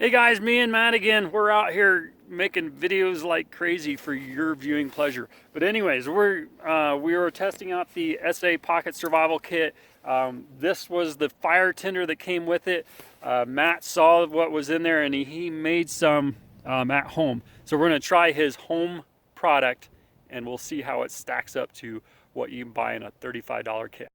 Hey guys, me and Matt again. We're out here making videos like crazy for your viewing pleasure. But anyways, we were testing out the SA Pocket Survival Kit. This was the fire tinder that came with it. Matt saw what was in there and he made some at home. So we're gonna try his home product and we'll see how it stacks up to what you can buy in a $35 kit.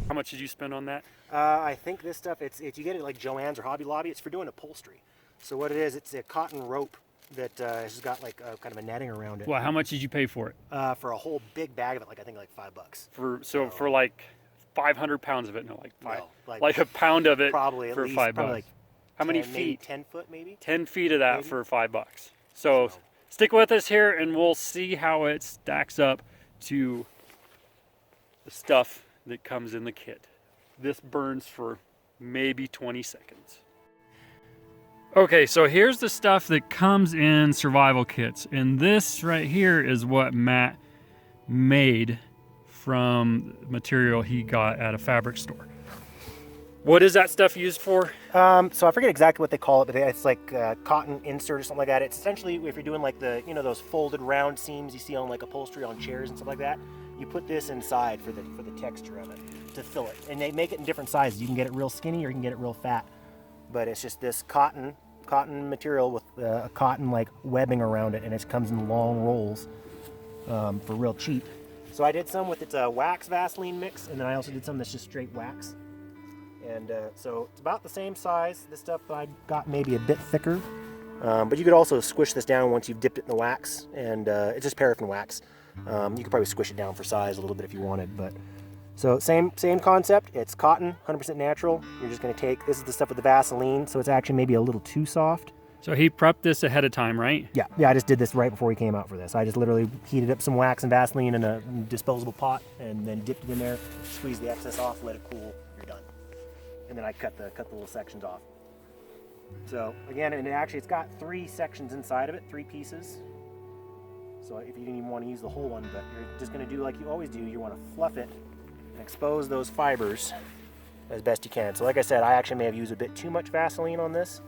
How much did you spend on that? I think this stuff, it's you get it like Joann's or Hobby Lobby. It's for doing upholstery. So what it is, it's a cotton rope that has got like kind of a netting around it. Well, how much did you pay for it? For a whole big bag of it, I think like $5. For like 500 pounds of it, no, like five, no, like a pound of it probably for at least, $5. Like how 10, many maybe feet? 10 foot maybe. 10 feet of that maybe? for $5. So stick with us here, and we'll see how it stacks up to the stuff that comes in the kit. This burns for maybe 20 seconds. Okay, so here's the stuff that comes in survival kits. And this right here is what Matt made from material he got at a fabric store. What is that stuff used for? So I forget exactly what they call it, but it's like cotton insert or something like that. It's essentially if you're doing like the, you know, those folded round seams you see on like upholstery on chairs and stuff like that. You put this inside for the texture of it to fill it, and they make it in different sizes. You can get it real skinny or you can get it real fat, but it's just this cotton material with a cotton like webbing around it, and it comes in long rolls for real cheap. So I did some with its wax Vaseline mix, and then I also did some that's just straight wax. And so it's about the same size. This stuff I got maybe a bit thicker, but you could also squish this down once you've dipped it in the wax, and it's just paraffin wax. You could probably squish it down for size a little bit if you wanted, but so same concept. It's cotton, 100% natural. You're just going to take, this is the stuff with the Vaseline, so it's actually maybe a little too soft. So he prepped this ahead of time, right? Yeah, I just did this right before he came out for this. I just literally heated up some wax and Vaseline in a disposable pot, and then dipped it in there, squeezed the excess off, let it cool, you're done. And then I cut the little sections off. So again, and it's got 3 sections inside of it, 3 pieces. So if you didn't even want to use the whole one, but you're just going to do like you always do, you want to fluff it and expose those fibers as best you can. So like I said, I actually may have used a bit too much Vaseline on this.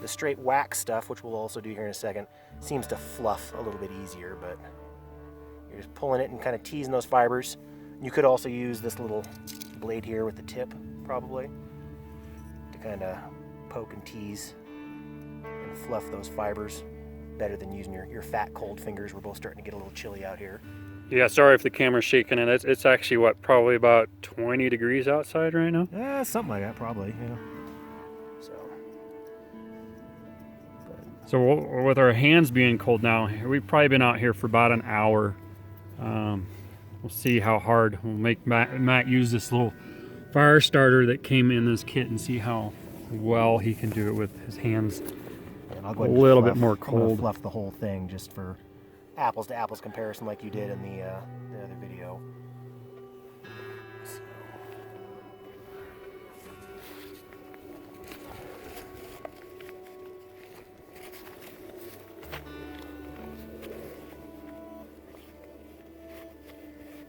The straight wax stuff, which we'll also do here in a second, seems to fluff a little bit easier, but you're just pulling it and kind of teasing those fibers. You could also use this little blade here with the tip, probably, to kind of poke and tease and fluff those fibers. Better than using your fat cold fingers. We're both starting to get a little chilly out here. Yeah, sorry if the camera's shaking, and it's actually what, probably about 20 degrees outside right now? Something like that, probably. Yeah. So with our hands being cold now, we've probably been out here for about an hour. We'll see how hard. We'll make Matt use this little fire starter that came in this kit and see how well he can do it with his hands. I'll go a little bit more cold. Fluff the whole thing just for apples to apples comparison, like you did in the other video.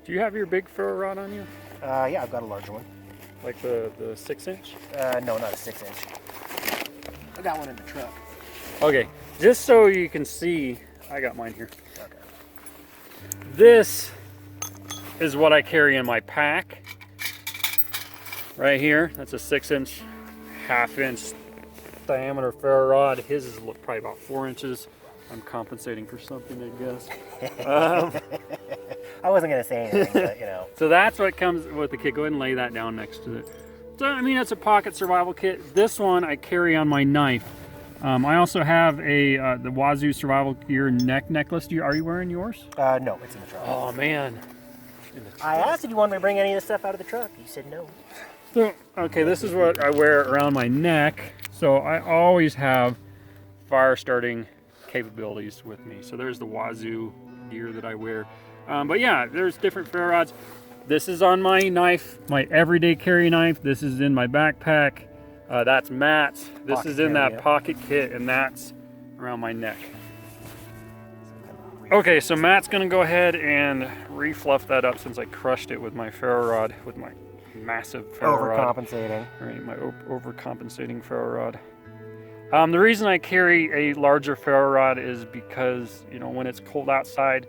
Do you have your big ferro rod on you? Yeah, I've got a larger one. Like the 6-inch? No, not a 6-inch. I got one in the truck. Okay, just so you can see, I got mine here. Okay. This is what I carry in my pack. Right here, that's a 6-inch, 1/2-inch diameter ferro rod. His is probably about 4 inches. I'm compensating for something, I guess. I wasn't gonna say anything, but you know. So that's what comes with the kit. Go ahead and lay that down next to it. So I mean, it's a pocket survival kit. This one I carry on my knife. I also have the Wazoo Survival Gear neck necklace. Are you wearing yours? No, it's in the truck. Oh man. I asked if you wanted me to bring any of this stuff out of the truck. You said no. So, okay, this is what I wear around my neck. So I always have fire starting capabilities with me. So there's the Wazoo gear that I wear. But yeah, there's different ferro rods. This is on my knife, my everyday carry knife. This is in my backpack. That's Matt's. This is in that pocket kit, and that's around my neck. So kind of Okay, so Matt's gonna go ahead and refluff that up since I crushed it with my ferro rod, with my massive ferro rod. Overcompensating. Right, my overcompensating ferro rod. The reason I carry a larger ferro rod is because, you know, when it's cold outside,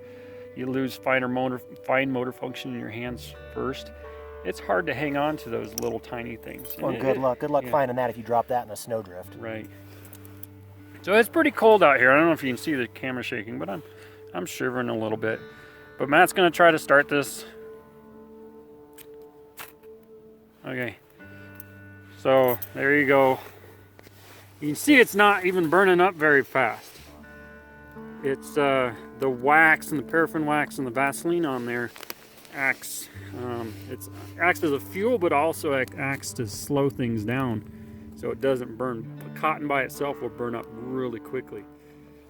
you lose fine motor function in your hands first. It's hard to hang on to those little tiny things. Well, good luck. Good luck finding that if you drop that in a snowdrift. Right. So it's pretty cold out here. I don't know if you can see the camera shaking, but I'm shivering a little bit. But Matt's gonna try to start this. Okay. So there you go. You can see it's not even burning up very fast. It's the wax and the paraffin wax and the Vaseline on there acts as a fuel, but also acts to slow things down so it doesn't burn. Cotton by itself will burn up really quickly.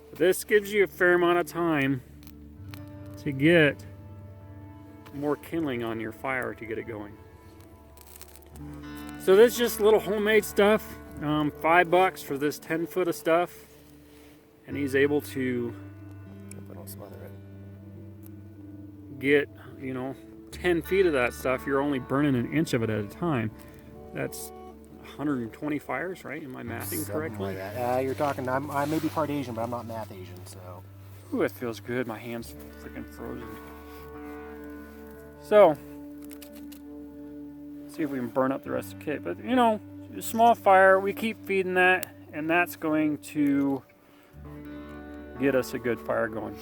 But this gives you a fair amount of time to get more kindling on your fire to get it going. So this is just little homemade stuff. $5 for this 10 foot of stuff, and he's able to get, you know, 10 feet of that stuff. You're only burning an inch of it at a time. That's 120 fires, right? Am I mathing correctly? Like that. You're talking, I may be part Asian, but I'm not math Asian, so. Ooh, it feels good. My hand's freaking frozen. So, see if we can burn up the rest of the kit. But, you know, a small fire, we keep feeding that, and that's going to get us a good fire going.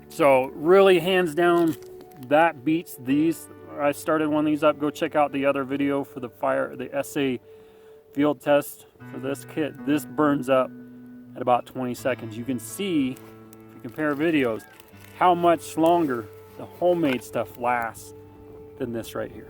So, really, hands down, that beats these. I started one of these up. Go check out the other video for the fire, the SA field test for this kit. This burns up at about 20 seconds. You can see, if you compare videos, how much longer the homemade stuff lasts than this right here.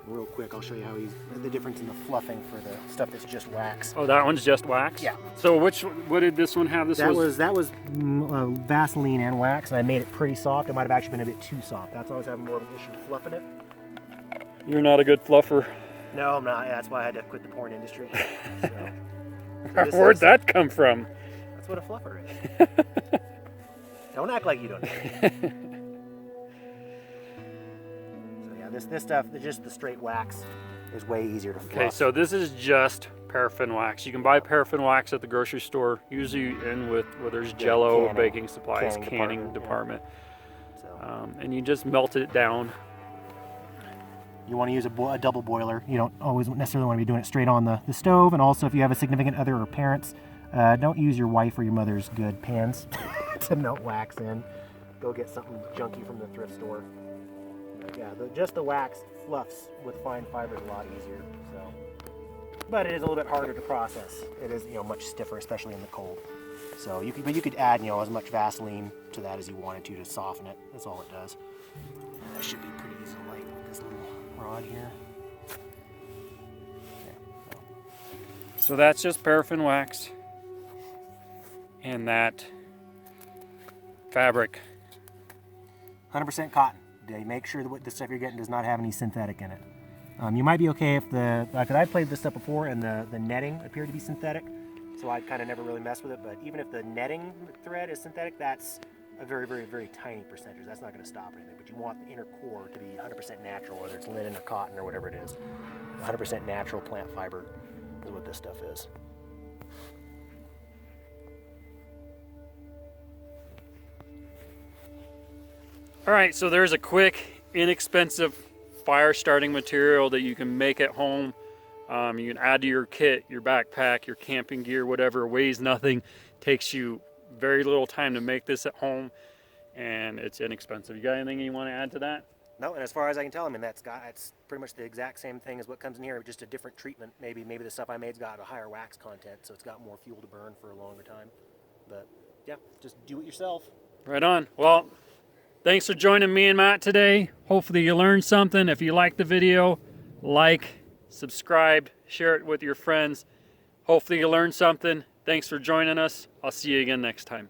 Real quick, I'll show you how the difference in the fluffing for the stuff that's just wax. Oh, that one's just wax? Yeah. So what did this one have? That was Vaseline and wax, and I made it pretty soft. It might have actually been a bit too soft. That's why I was having more of an issue fluffing it. You're not a good fluffer. No, I'm not. Yeah, that's why I had to quit the porn industry. Where'd that come from? That's what a fluffer is. Don't act like you don't know. This stuff, just the straight wax, is way easier to fluff. Okay, so this is just paraffin wax. You can buy paraffin wax at the grocery store, usually in with where there's Jello, baking supplies, canning department. Yeah. So. And you just melt it down. You want to use a double boiler. You don't always necessarily want to be doing it straight on the stove. And also, if you have a significant other or parents, don't use your wife or your mother's good pans to melt wax in. Go get something junky from the thrift store. Yeah, just the wax fluffs with fine fibers a lot easier. So, but it is a little bit harder to process. It is, you know, much stiffer, especially in the cold. So you could add, you know, as much Vaseline to that as you wanted to soften it. That's all it does. That should be pretty easy to light with this little rod here. Okay, so that's just paraffin wax, and that fabric. 100% cotton. Make sure that the stuff you're getting does not have any synthetic in it. You might be okay if because I've played this stuff before and the netting appeared to be synthetic, so I kind of never really messed with it, but even if the netting thread is synthetic, that's a very, very, very tiny percentage. That's not going to stop anything, but you want the inner core to be 100% natural, whether it's linen or cotton or whatever it is. 100% natural plant fiber is what this stuff is. All right, so there's a quick, inexpensive fire starting material that you can make at home. You can add to your kit, your backpack, your camping gear, whatever. Weighs nothing, takes you very little time to make this at home, and it's inexpensive. You got anything you want to add to that? No, and as far as I can tell, I mean, it's pretty much the exact same thing as what comes in here, just a different treatment. Maybe the stuff I made's got a higher wax content, so it's got more fuel to burn for a longer time. But yeah, just do it yourself. Right on. Well, thanks for joining me and Matt today. Hopefully you learned something. If you liked the video, like, subscribe, share it with your friends. Hopefully you learned something. Thanks for joining us. I'll see you again next time.